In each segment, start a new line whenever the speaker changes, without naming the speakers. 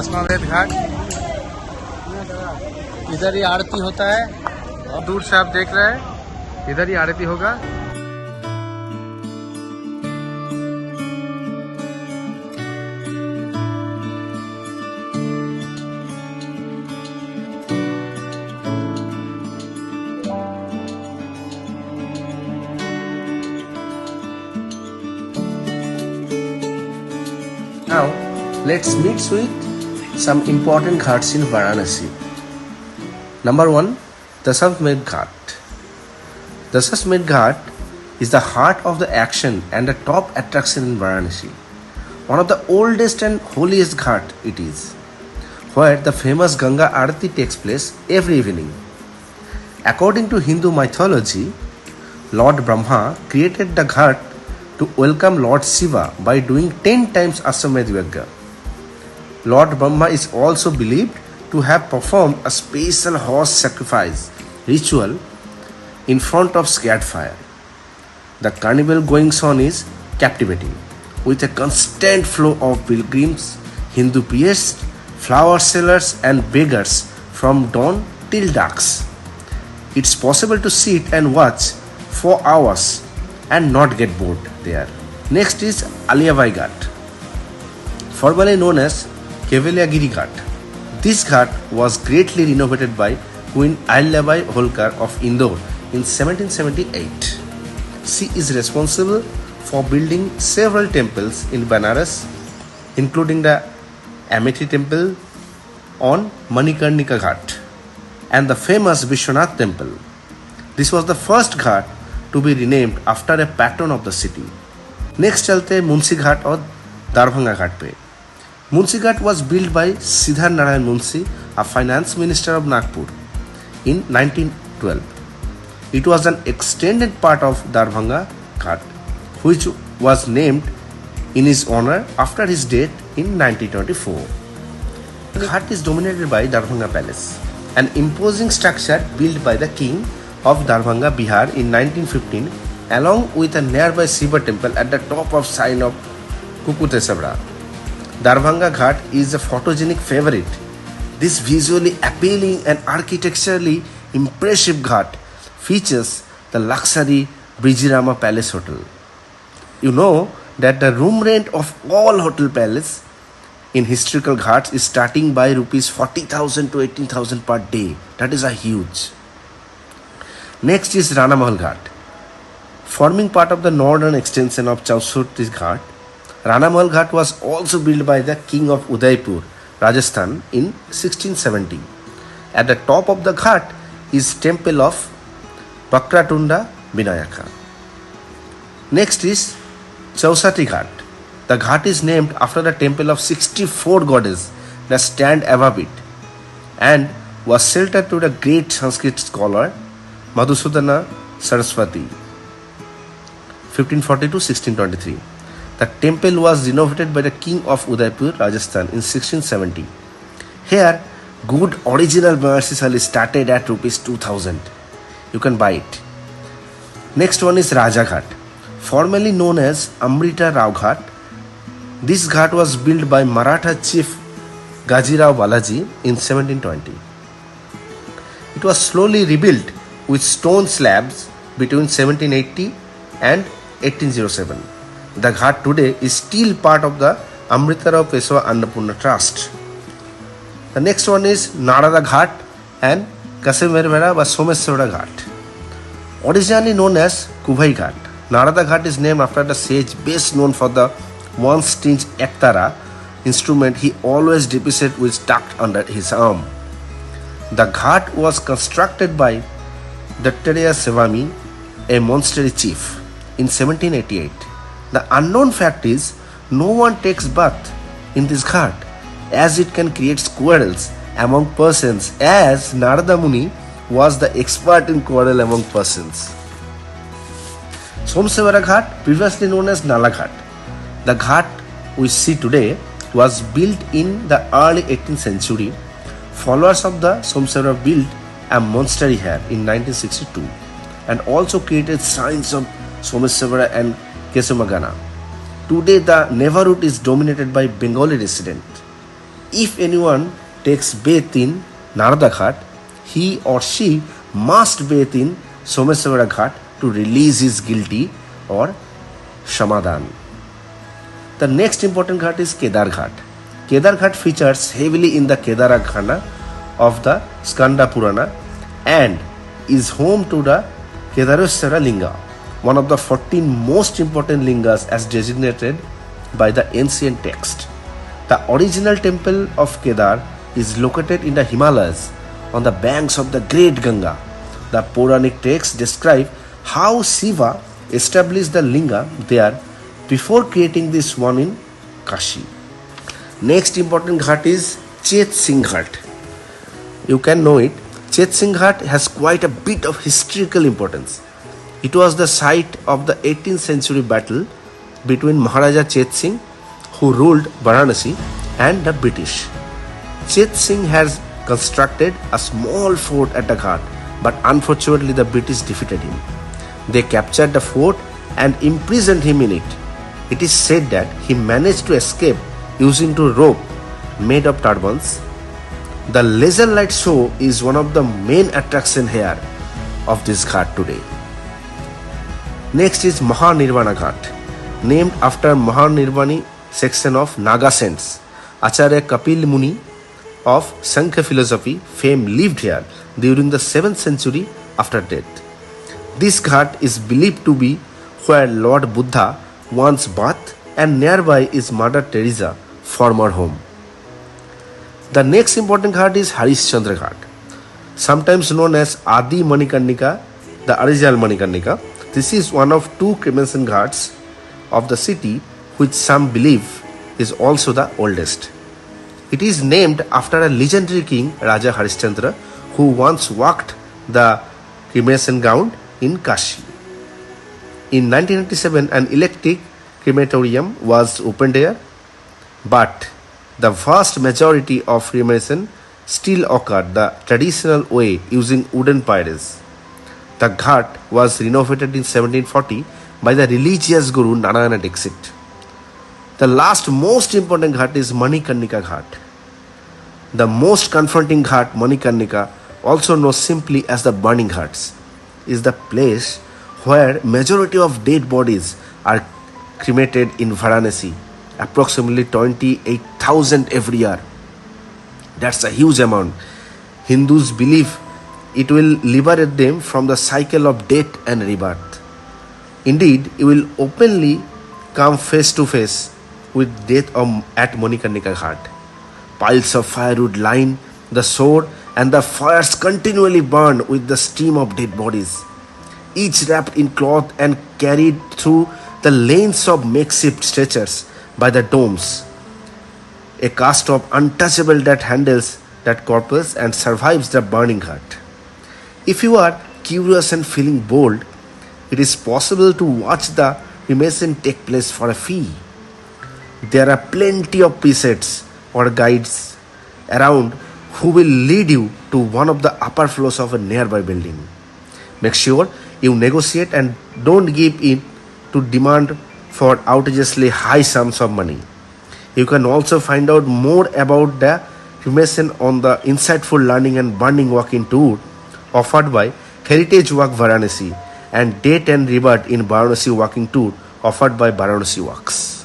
वैष्णोदेव घाट। इधर ही आरती होता है और दूर से आप देख रहे हैं इधर ही आरती होगा।
Now, let's meet with some important ghats in Varanasi. Number 1, Dasashmed Ghat. Dasashmed Ghat is the heart of the action and the top attraction in Varanasi. One of the oldest and holiest ghat it is, where the famous Ganga Arati takes place every evening. According to Hindu mythology, Lord Brahma created the ghat to welcome Lord Shiva by doing 10 times Ashwamedh Yagya. Lord Brahma is also believed to have performed a special horse sacrifice ritual in front of scared fire. The carnival goings on is captivating, with a constant flow of pilgrims, Hindu priests, flower sellers and beggars from dawn till dusk. It's possible to sit and watch for hours and not get bored there. Next is Aliyabai Ghat, formerly known as Kevalagiri Ghat. This ghat was greatly renovated by Queen Ahilyabai Holkar of Indore in 1778. She is responsible for building several temples in Banaras, including the Amethi temple on Manikarnika Ghat and the famous Vishwanath temple. This was the first ghat to be renamed after a patron of the city. Next चलते हैं मुंशी घाट और दारभंगा घाट पे। मुंशी घाट was built by Siddharth Narayan Munshi, a finance minister of Nagpur, in 1912. It was an extended part of Darbhanga Ghat, which was named in his honor after his death in 1924. The ghat is dominated by Darbhanga Palace, an imposing structure built by the king of Darbhanga, Bihar in 1915, along with a nearby Shiva temple at the top of shrine of Kukutesabra. Darbhanga Ghat is a photogenic favorite. This visually appealing and architecturally impressive ghat features the luxury Bijirama Palace Hotel. You know that the room rent of all hotel palace in historical ghats is starting by rupees 40,000 to 18,000 per day. That is a huge. Next is Rana Mahal Ghat. Forming part of the northern extension of Chausurti Ghat, Rana Mahal Ghat was also built by the king of Udaipur, Rajasthan in 1670. At the top of the ghat is temple of Vakratunda Vinayaka. Next is Chausati Ghat. The ghat is named after the temple of 64 goddesses that stand above it and was sheltered to the great Sanskrit scholar Madhusudana Saraswati, 1540 to 1623. The temple was renovated by the king of Udaipur, Rajasthan in 1670. Here, good original Varanasi Sali started at rupees 2000. You can buy it. Next one is Raja Ghat, formerly known as Amrita Rao Ghat. This ghat was built by Maratha chief Gajirao Balaji in 1720. It was slowly rebuilt with stone slabs between 1780 and 1807. The ghat today is still part of the Amritarao Peshwa Annapurna Trust. The next one is Narada Ghat and Kasemervera or Someswara Ghat. Originally known as Kubhai Ghat, Narada Ghat is named after the sage best known for the one-stringed ektara instrument he always depicted with tucked under his arm. The ghat was constructed by Dattatreya Sevami, a monastery chief, in 1788. The unknown fact is no one takes bath in this ghat as it can create quarrels among persons, as Narada Muni was the expert in quarrel among persons. Someswara Ghat, previously known as Nala Ghat. The ghat we see today was built in the early 18th century. Followers of the Someswara built a monastery here in 1962 and also created shrines of Someswara and Kesumagana. Today the neighborhood is dominated by Bengali residents. if anyone takes bath in Narada Ghat, he or she must bathe in Someswara Ghat to release his guilty or Shamadhan. The next important ghat is Kedar Ghat. Kedar Ghat features heavily in the Kedara Khana of the Skanda Purana and is home to the Kedareshwara Linga, one of the 14 most important lingas as designated by the ancient text. The original temple of Kedar is located in the Himalayas on the banks of the great Ganga. The Puranic texts describe how Shiva established the linga there before creating this one in Kashi. Next important ghat is Chet Singh Ghat. You can know it. Chet Singh Ghat has quite a bit of historical importance. It was the site of the 18th century battle between Maharaja Chet Singh, who ruled Varanasi, and the British. Chet Singh has constructed a small fort at the ghat, but unfortunately the British defeated him. They captured the fort and imprisoned him in it. It is said that he managed to escape using a rope made of turbans. The laser light show is one of the main attractions here of this ghat today. Next is Mahanirvana Ghat, named after Mahanirvani section of Naga saints. Acharya Kapil Muni of Sankhya philosophy fame lived here during the 7th century after death. This ghat is believed to be where Lord Buddha once bathed, and nearby is Mother Teresa former home. The next important ghat is Harishchandra Ghat, sometimes known as Adi Manikarnika, the original Manikarnika. This is one of two cremation ghats of the city, which some believe is also the oldest. It is named after a legendary king, Raja Harishchandra, who once walked the cremation ground in Kashi. In 1997, an electric crematorium was opened there, but the vast majority of cremation still occurred the traditional way using wooden pyres. The ghat was renovated in 1740 by the religious guru Narayana Dixit. The last most important ghat is Manikarnika Ghat. The most confronting ghat, Manikarnika, also known simply as the burning ghats, is the place where majority of dead bodies are cremated in Varanasi, approximately 28,000 every year. That's a huge amount. Hindus believe it will liberate them from the cycle of death and rebirth. Indeed, you will openly come face to face with death at Manikarnika Ghat. Piles of firewood line the shore, and the fires continually burn with the steam of dead bodies, each wrapped in cloth and carried through the lanes of makeshift stretchers by the domes. A caste of untouchable that handles that corpus and survives the burning ghat. If you are curious and feeling bold, it is possible to watch the cremation take place for a fee. There are plenty of precepts or guides around who will lead you to one of the upper floors of a nearby building. Make sure you negotiate and don't give in to demand for outrageously high sums of money. You can also find out more about the cremation on the insightful learning and burning walking tour offered by Heritage Walk Varanasi and Date and Rebirth in Varanasi walking tour offered by Varanasi Walks.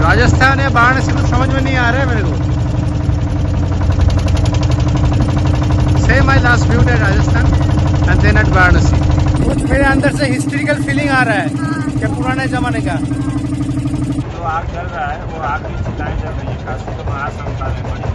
Rajasthan या वाराणसी तो समझ में नहीं आ रहा है मेरे को. Same I last view at Rajasthan and then at Varanasi. कुछ मेरे अंदर से हिस्ट्रिकल फीलिंग आ रहा है कि पुराने जमाने का
जो आग जल रहा है वो आग की चिताएं जल रही है, खासकर तो महासंतान है बड़ी